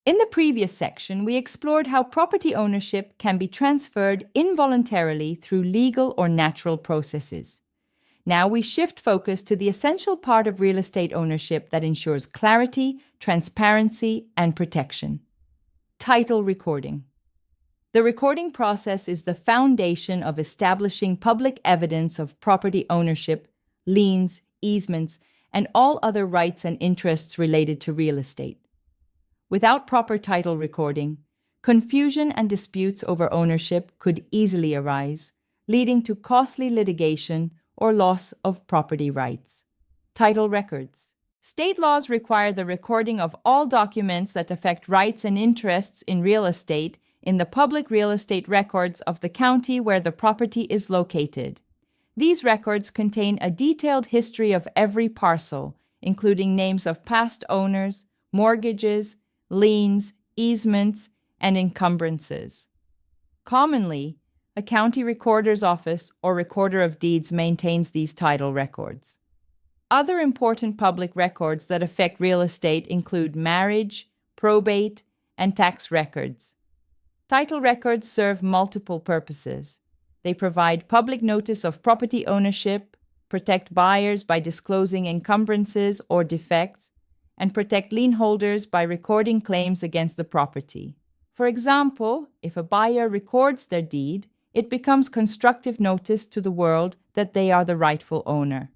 In the previous section, we explored how property ownership can be transferred involuntarily through legal or natural processes. Now we shift focus to the essential part of real estate ownership that ensures clarity, transparency, and protection: title recording. The recording process is the foundation of establishing public evidence of property ownership, liens, easements, and all other rights and interests related to real estate. Without proper title recording, confusion and disputes over ownership could easily arise, leading to costly litigation or loss of property rights. Title records. State laws require the recording of all documents that affect rights and interests in real estate in the public real estate records of the county where the property is located. These records contain a detailed history of every parcel, including names of past owners, mortgages, liens, easements, and encumbrances. Commonly, a county recorder's office or recorder of deeds maintains these title records. Other important public records that affect real estate include marriage, probate, and tax records. Title records serve multiple purposes. They provide public notice of property ownership, protect buyers by disclosing encumbrances or defects, and protect lien holders by recording claims against the property. For example, if a buyer records their deed, it becomes constructive notice to the world that they are the rightful owner.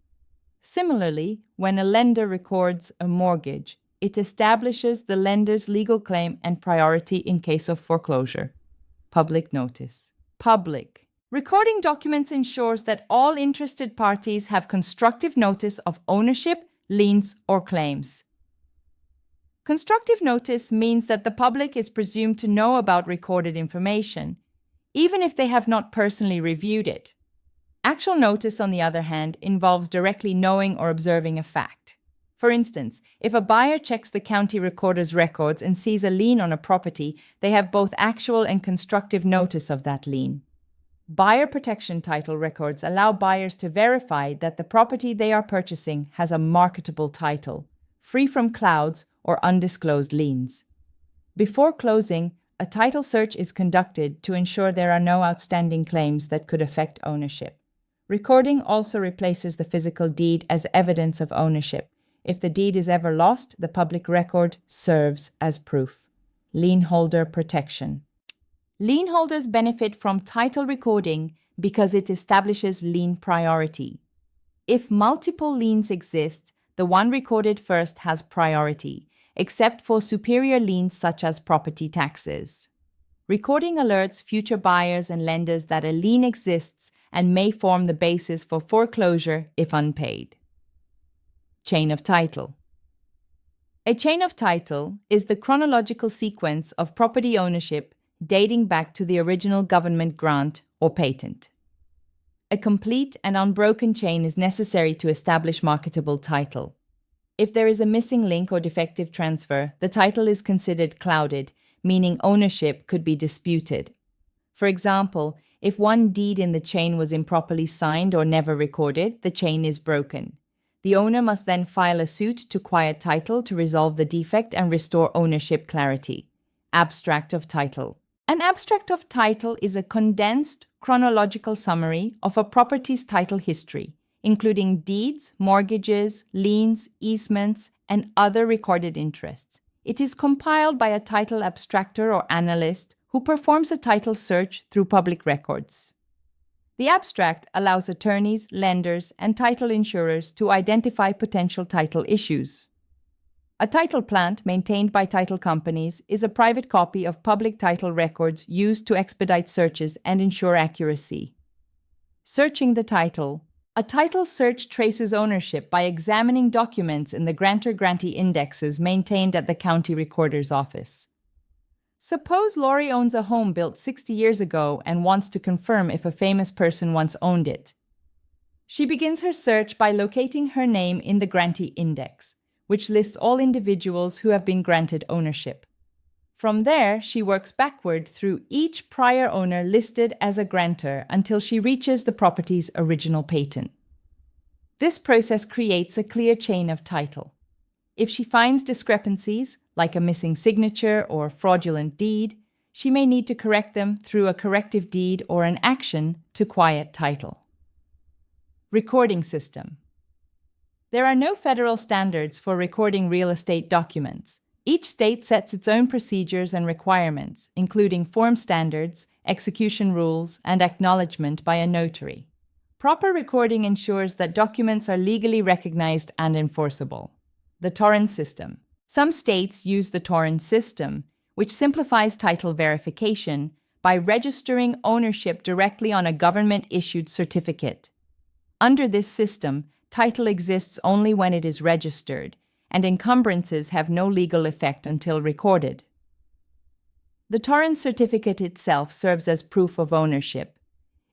Similarly, when a lender records a mortgage, it establishes the lender's legal claim and priority in case of foreclosure. Public notice. Public. Recording documents ensures that all interested parties have constructive notice of ownership, liens, or claims. Constructive notice means that the public is presumed to know about recorded information, even if they have not personally reviewed it. Actual notice, on the other hand, involves directly knowing or observing a fact. For instance, if a buyer checks the county recorder's records and sees a lien on a property, they have both actual and constructive notice of that lien. Buyer protection title records allow buyers to verify that the property they are purchasing has a marketable title, free from clouds or undisclosed liens. Before closing, a title search is conducted to ensure there are no outstanding claims that could affect ownership. Recording also replaces the physical deed as evidence of ownership. If the deed is ever lost, the public record serves as proof. Lien holder protection. Lien holders benefit from title recording because it establishes lien priority. If multiple liens exist, the one recorded first has priority, except for superior liens such as property taxes. Recording alerts future buyers and lenders that a lien exists and may form the basis for foreclosure if unpaid. Chain of title. A chain of title is the chronological sequence of property ownership dating back to the original government grant or patent. A complete and unbroken chain is necessary to establish marketable title. If there is a missing link or defective transfer, the title is considered clouded, meaning ownership could be disputed. For example, if one deed in the chain was improperly signed or never recorded, the chain is broken. The owner must then file a suit to quiet title to resolve the defect and restore ownership clarity. Abstract of title. An abstract of title is a condensed, chronological summary of a property's title history, including deeds, mortgages, liens, easements, and other recorded interests. It is compiled by a title abstractor or analyst who performs a title search through public records. The abstract allows attorneys, lenders, and title insurers to identify potential title issues. A title plant maintained by title companies is a private copy of public title records used to expedite searches and ensure accuracy. Searching the title. A title search traces ownership by examining documents in the grantor-grantee indexes maintained at the county recorder's office. Suppose Lori owns a home built 60 years ago and wants to confirm if a famous person once owned it. She begins her search by locating her name in the grantee index, which lists all individuals who have been granted ownership. From there, she works backward through each prior owner listed as a grantor until she reaches the property's original patent. This process creates a clear chain of title. If she finds discrepancies, like a missing signature or fraudulent deed, she may need to correct them through a corrective deed or an action to quiet title. Recording system. There are no federal standards for recording real estate documents. Each state sets its own procedures and requirements, including form standards, execution rules, and acknowledgement by a notary. Proper recording ensures that documents are legally recognized and enforceable. The Torrens system. Some states use the Torrens system, which simplifies title verification by registering ownership directly on a government-issued certificate. Under this system, title exists only when it is registered, and encumbrances have no legal effect until recorded. The Torrens certificate itself serves as proof of ownership,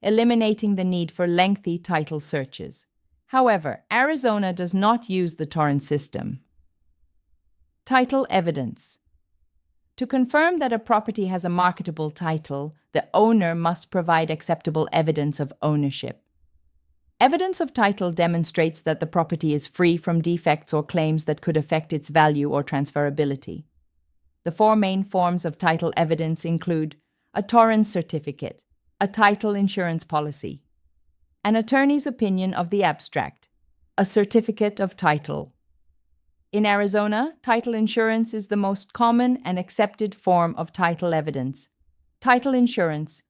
eliminating the need for lengthy title searches. However, Arizona does not use the Torrens system. Title evidence. To confirm that a property has a marketable title, the owner must provide acceptable evidence of ownership. Evidence of title demonstrates that the property is free from defects or claims that could affect its value or transferability. The four main forms of title evidence include a Torrens certificate, a title insurance policy, an attorney's opinion of the abstract, a certificate of title. In Arizona, title insurance is the most common and accepted form of title evidence. Title insurance.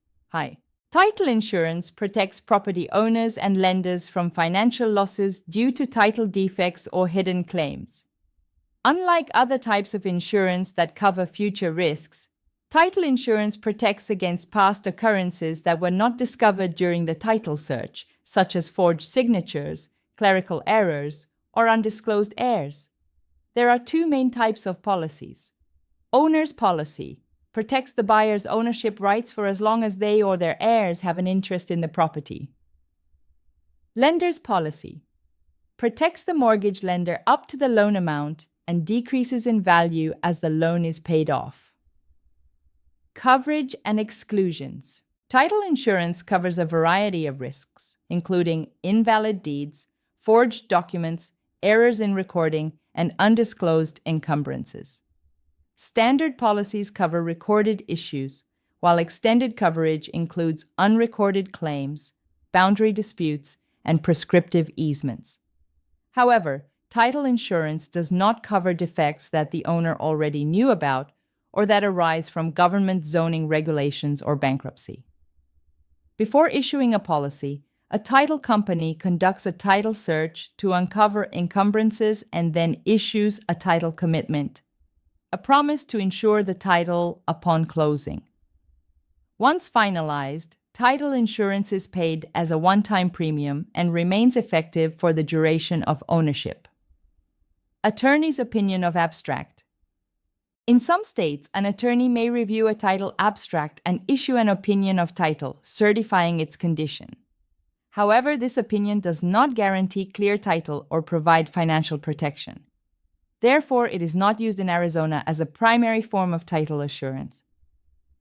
Title insurance protects property owners and lenders from financial losses due to title defects or hidden claims. Unlike other types of insurance that cover future risks, title insurance protects against past occurrences that were not discovered during the title search, such as forged signatures, clerical errors, or undisclosed heirs. There are two main types of policies. Owner's policy protects the buyer's ownership rights for as long as they or their heirs have an interest in the property. Lender's policy protects the mortgage lender up to the loan amount and decreases in value as the loan is paid off. Coverage and exclusions. Title insurance covers a variety of risks, including invalid deeds, forged documents, errors in recording, and undisclosed encumbrances. Standard policies cover recorded issues, while extended coverage includes unrecorded claims, boundary disputes, and prescriptive easements. However, title insurance does not cover defects that the owner already knew about or that arise from government zoning regulations or bankruptcy. Before issuing a policy, a title company conducts a title search to uncover encumbrances and then issues a title commitment, a promise to insure the title upon closing. Once finalized, title insurance is paid as a one-time premium and remains effective for the duration of ownership. Attorney's opinion of abstract. In some states, an attorney may review a title abstract and issue an opinion of title, certifying its condition. However, this opinion does not guarantee clear title or provide financial protection. Therefore, it is not used in Arizona as a primary form of title assurance.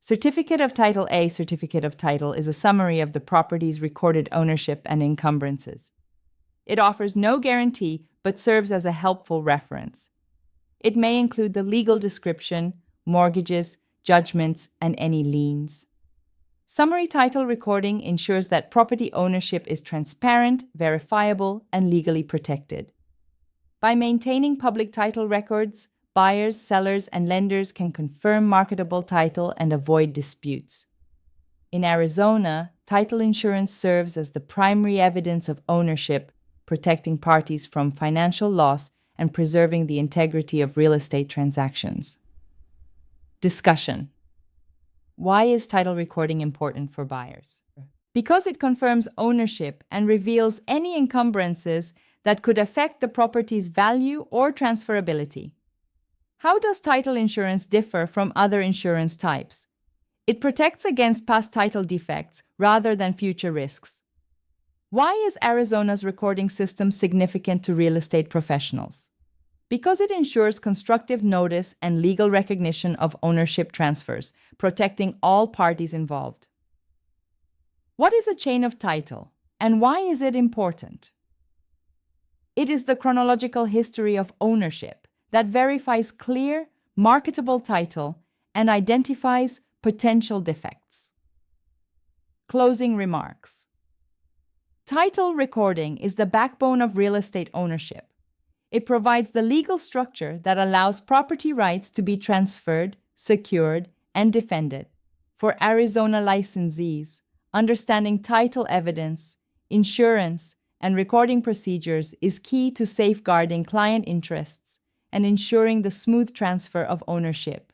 Certificate of Title A Certificate of Title is a summary of the property's recorded ownership and encumbrances. It offers no guarantee but serves as a helpful reference. It may include the legal description, mortgages, judgments, and any liens. Summary title recording ensures that property ownership is transparent, verifiable, and legally protected. By maintaining public title records, buyers, sellers, and lenders can confirm marketable title and avoid disputes. In Arizona, title insurance serves as the primary evidence of ownership, protecting parties from financial loss and preserving the integrity of real estate transactions. Discussion. Why is title recording important for buyers? Because it confirms ownership and reveals any encumbrances that could affect the property's value or transferability. How does title insurance differ from other insurance types? It protects against past title defects rather than future risks. Why is Arizona's recording system significant to real estate professionals? Because it ensures constructive notice and legal recognition of ownership transfers, protecting all parties involved. What is a chain of title, and why is it important? It is the chronological history of ownership that verifies clear, marketable title, and identifies potential defects. Closing remarks. Title recording is the backbone of real estate ownership. It provides the legal structure that allows property rights to be transferred, secured, and defended. For Arizona licensees, understanding title evidence, insurance, and recording procedures is key to safeguarding client interests and ensuring the smooth transfer of ownership.